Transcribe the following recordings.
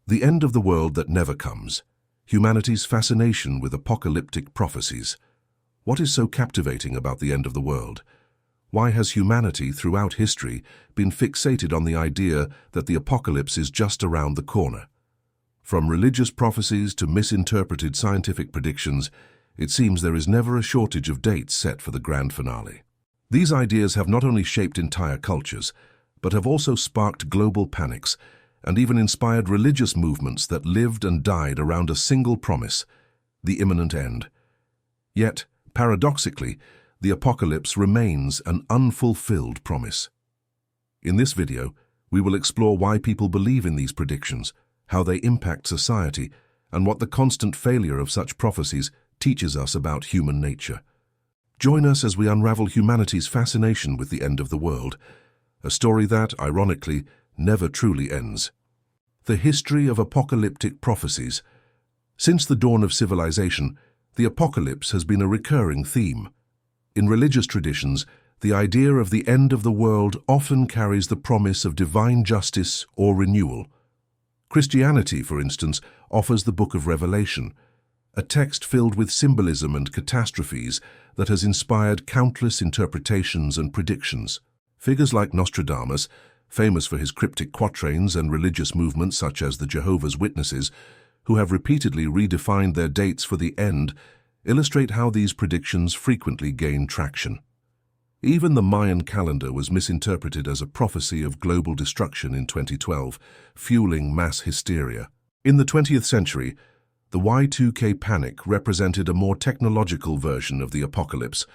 The end of the world that never comes. Humanity's fascination with apocalyptic prophecies. What is so captivating about the end of the world? Why has humanity throughout history been fixated on the idea that the apocalypse is just around the corner? From religious prophecies to misinterpreted scientific predictions, it seems there is never a shortage of dates set for the grand finale. These ideas have not only shaped entire cultures, but have also sparked global panics and even inspired religious movements that lived and died around a single promise, the imminent end. Yet, paradoxically, the apocalypse remains an unfulfilled promise. In this video, we will explore why people believe in these predictions, how they impact society, and what the constant failure of such prophecies teaches us about human nature. Join us as we unravel humanity's fascination with the end of the world, a story that, ironically, never truly ends. The history of apocalyptic prophecies. Since the dawn of civilization, the apocalypse has been a recurring theme. In religious traditions, the idea of the end of the world often carries the promise of divine justice or renewal. Christianity, for instance, offers the Book of Revelation, a text filled with symbolism and catastrophes that has inspired countless interpretations and predictions. Figures like Nostradamus, famous for his cryptic quatrains, and religious movements such as the Jehovah's Witnesses, who have repeatedly redefined their dates for the end, illustrate how these predictions frequently gain traction. Even the Mayan calendar was misinterpreted as a prophecy of global destruction in 2012, fueling mass hysteria. In the 20th century, the Y2K panic represented a more technological version of the apocalypse,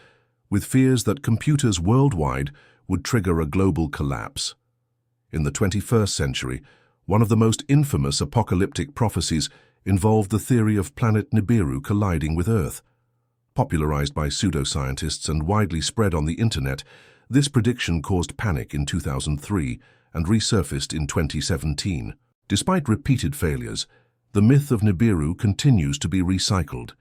with fears that computers worldwide would trigger a global collapse. In the 21st century, one of the most infamous apocalyptic prophecies involved the theory of planet Nibiru colliding with Earth. Popularized by pseudoscientists and widely spread on the internet, this prediction caused panic in 2003 and resurfaced in 2017. Despite repeated failures, the myth of Nibiru continues to be recycled,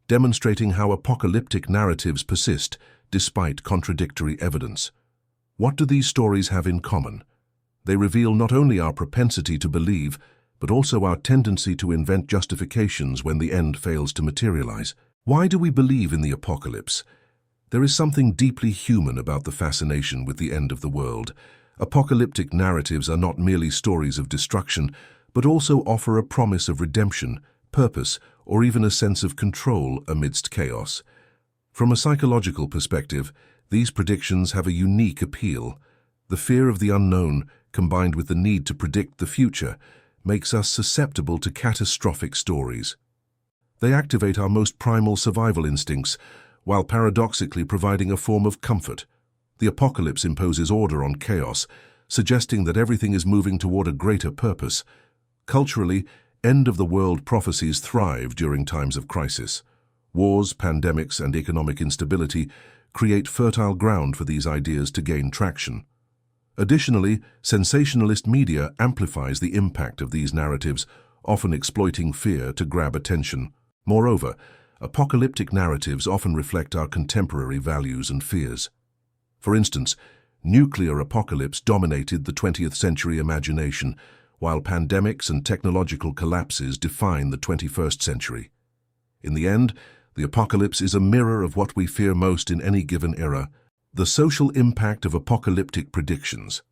demonstrating how apocalyptic narratives persist despite contradictory evidence. What do these stories have in common? They reveal not only our propensity to believe, but also our tendency to invent justifications when the end fails to materialize. Why do we believe in the apocalypse? There is something deeply human about the fascination with the end of the world. Apocalyptic narratives are not merely stories of destruction, but also offer a promise of redemption, purpose, or even a sense of control amidst chaos. From a psychological perspective, these predictions have a unique appeal. The fear of the unknown, combined with the need to predict the future, makes us susceptible to catastrophic stories. They activate our most primal survival instincts, while paradoxically providing a form of comfort. The apocalypse imposes order on chaos, suggesting that everything is moving toward a greater purpose. Culturally, end-of-the-world prophecies thrive during times of crisis. Wars, pandemics, and economic instability create fertile ground for these ideas to gain traction. Additionally, sensationalist media amplifies the impact of these narratives, often exploiting fear to grab attention. Moreover, apocalyptic narratives often reflect our contemporary values and fears. For instance, nuclear apocalypse dominated the 20th century imagination, while pandemics and technological collapses define the 21st century. In the end, the apocalypse is a mirror of what we fear most in any given era: the social impact of apocalyptic predictions.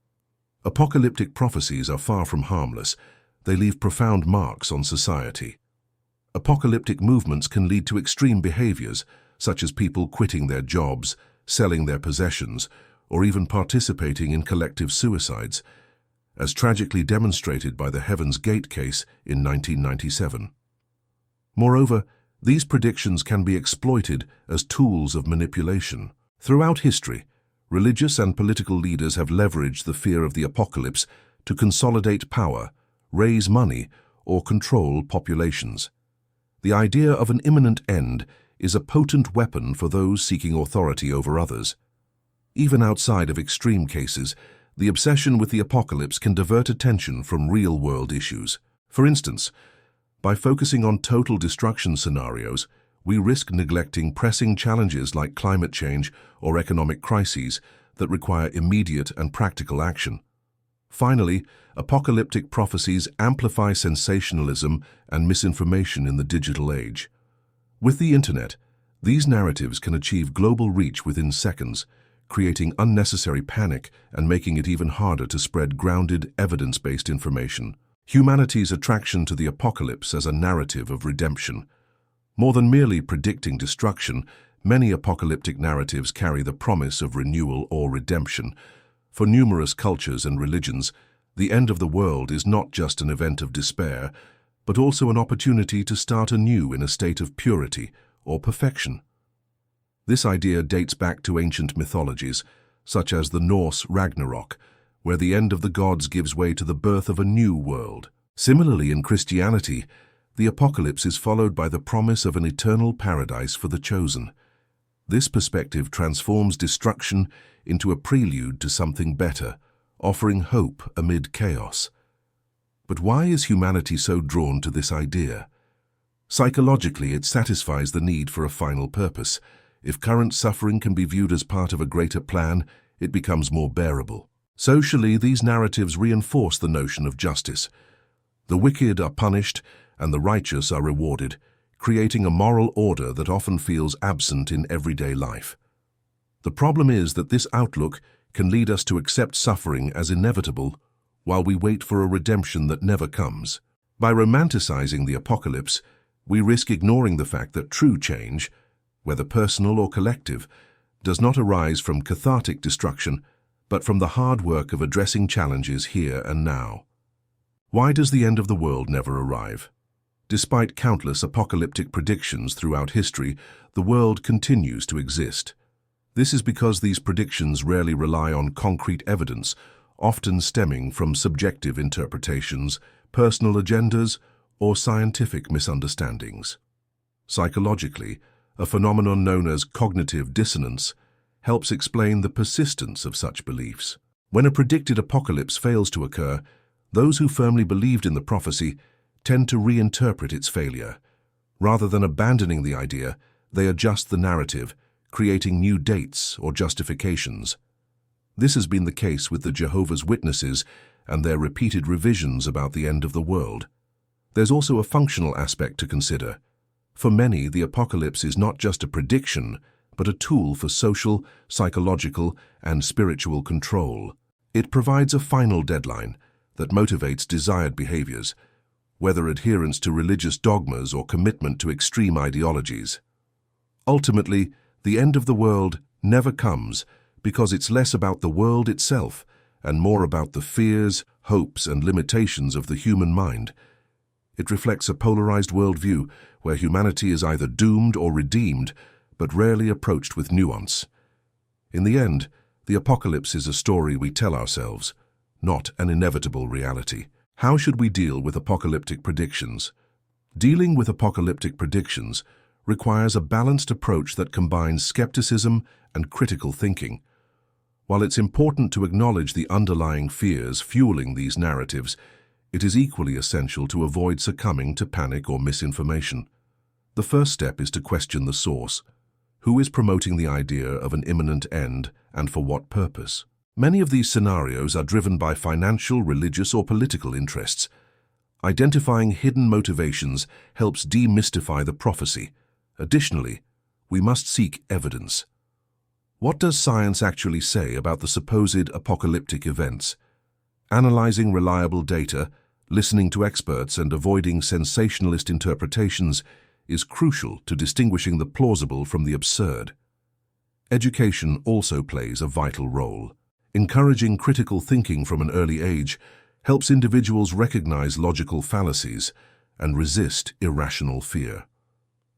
Apocalyptic prophecies are far from harmless. They leave profound marks on society. Apocalyptic movements can lead to extreme behaviors, such as people quitting their jobs, selling their possessions, or even participating in collective suicides, as tragically demonstrated by the Heaven's Gate case in 1997. Moreover, these predictions can be exploited as tools of manipulation. Throughout history, religious and political leaders have leveraged the fear of the apocalypse to consolidate power, raise money, or control populations. The idea of an imminent end is a potent weapon for those seeking authority over others. Even outside of extreme cases, the obsession with the apocalypse can divert attention from real-world issues. For instance, by focusing on total destruction scenarios, we risk neglecting pressing challenges like climate change or economic crises that require immediate and practical action. Finally, apocalyptic prophecies amplify sensationalism and misinformation in the digital age. With the internet, these narratives can achieve global reach within seconds, creating unnecessary panic and making it even harder to spread grounded, evidence-based information. Humanity's attraction to the apocalypse as a narrative of redemption. More than merely predicting destruction, many apocalyptic narratives carry the promise of renewal or redemption. For numerous cultures and religions, the end of the world is not just an event of despair, but also an opportunity to start anew in a state of purity or perfection. This idea dates back to ancient mythologies, such as the Norse Ragnarok, where the end of the gods gives way to the birth of a new world. Similarly, in Christianity, the apocalypse is followed by the promise of an eternal paradise for the chosen. This perspective transforms destruction into a prelude to something better, offering hope amid chaos. But why is humanity so drawn to this idea? Psychologically, it satisfies the need for a final purpose. If current suffering can be viewed as part of a greater plan, it becomes more bearable. Socially, these narratives reinforce the notion of justice. The wicked are punished and the righteous are rewarded, creating a moral order that often feels absent in everyday life. The problem is that this outlook can lead us to accept suffering as inevitable while we wait for a redemption that never comes. By romanticizing the apocalypse, we risk ignoring the fact that true change, whether personal or collective, does not arise from cathartic destruction, but from the hard work of addressing challenges here and now. Why does the end of the world never arrive? Despite countless apocalyptic predictions throughout history, the world continues to exist. This is because these predictions rarely rely on concrete evidence, often stemming from subjective interpretations, personal agendas, or scientific misunderstandings. Psychologically, a phenomenon known as cognitive dissonance helps explain the persistence of such beliefs. When a predicted apocalypse fails to occur, those who firmly believed in the prophecy tend to reinterpret its failure. Rather than abandoning the idea, they adjust the narrative, creating new dates or justifications. This has been the case with the Jehovah's Witnesses and their repeated revisions about the end of the world. There's also a functional aspect to consider. For many, the apocalypse is not just a prediction, but a tool for social, psychological, and spiritual control. It provides a final deadline that motivates desired behaviors, whether adherence to religious dogmas or commitment to extreme ideologies. Ultimately, the end of the world never comes because it's less about the world itself and more about the fears, hopes, and limitations of the human mind. It reflects a polarized worldview where humanity is either doomed or redeemed, but rarely approached with nuance. In the end, the apocalypse is a story we tell ourselves, not an inevitable reality. How should we deal with apocalyptic predictions? Dealing with apocalyptic predictions requires a balanced approach that combines skepticism and critical thinking. While it's important to acknowledge the underlying fears fueling these narratives, it is equally essential to avoid succumbing to panic or misinformation. The first step is to question the source. Who is promoting the idea of an imminent end, and for what purpose? Many of these scenarios are driven by financial, religious, or political interests. Identifying hidden motivations helps demystify the prophecy. Additionally, we must seek evidence. What does science actually say about the supposed apocalyptic events? Analyzing reliable data, listening to experts, and avoiding sensationalist interpretations is crucial to distinguishing the plausible from the absurd. Education also plays a vital role. Encouraging critical thinking from an early age helps individuals recognize logical fallacies and resist irrational fear.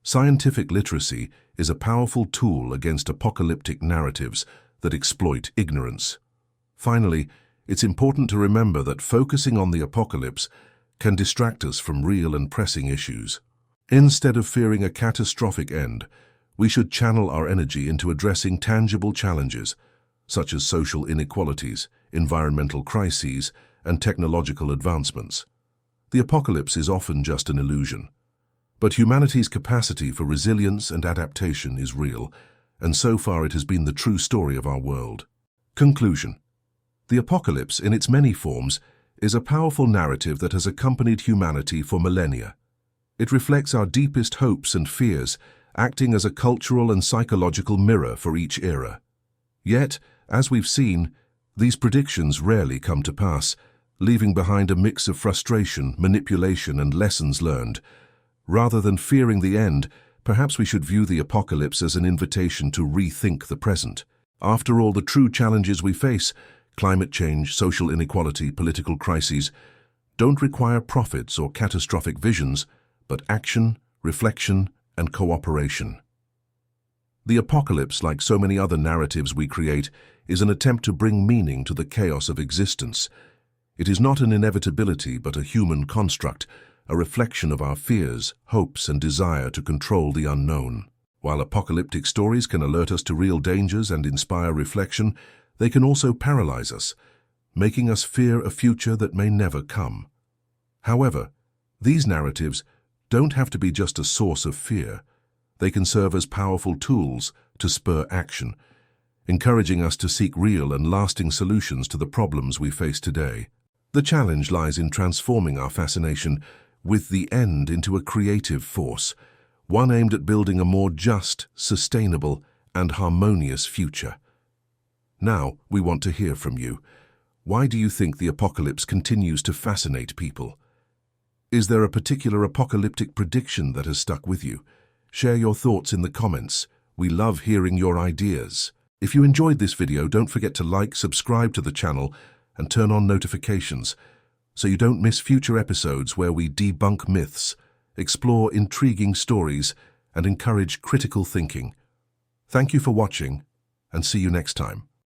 Scientific literacy is a powerful tool against apocalyptic narratives that exploit ignorance. Finally, it's important to remember that focusing on the apocalypse can distract us from real and pressing issues. Instead of fearing a catastrophic end, we should channel our energy into addressing tangible challenges, such as social inequalities, environmental crises, and technological advancements. The apocalypse is often just an illusion, but humanity's capacity for resilience and adaptation is real, and so far it has been the true story of our world. Conclusion. The apocalypse, in its many forms, is a powerful narrative that has accompanied humanity for millennia. It reflects our deepest hopes and fears, acting as a cultural and psychological mirror for each era. Yet, as we've seen, these predictions rarely come to pass, leaving behind a mix of frustration, manipulation, and lessons learned. Rather than fearing the end, perhaps we should view the apocalypse as an invitation to rethink the present. After all, the true challenges we face, climate change, social inequality, political crises, don't require prophets or catastrophic visions, but action, reflection, and cooperation. The apocalypse, like so many other narratives we create, is an attempt to bring meaning to the chaos of existence. It is not an inevitability, but a human construct, a reflection of our fears, hopes, and desire to control the unknown. While apocalyptic stories can alert us to real dangers and inspire reflection, they can also paralyze us, making us fear a future that may never come. However, these narratives don't have to be just a source of fear. They can serve as powerful tools to spur action, encouraging us to seek real and lasting solutions to the problems we face today. The challenge lies in transforming our fascination with the end into a creative force, one aimed at building a more just, sustainable, and harmonious future. Now, we want to hear from you. Why do you think the apocalypse continues to fascinate people? Is there a particular apocalyptic prediction that has stuck with you? Share your thoughts in the comments. We love hearing your ideas. If you enjoyed this video, don't forget to like, subscribe to the channel, and turn on notifications so you don't miss future episodes where we debunk myths, explore intriguing stories, and encourage critical thinking. Thank you for watching, and see you next time.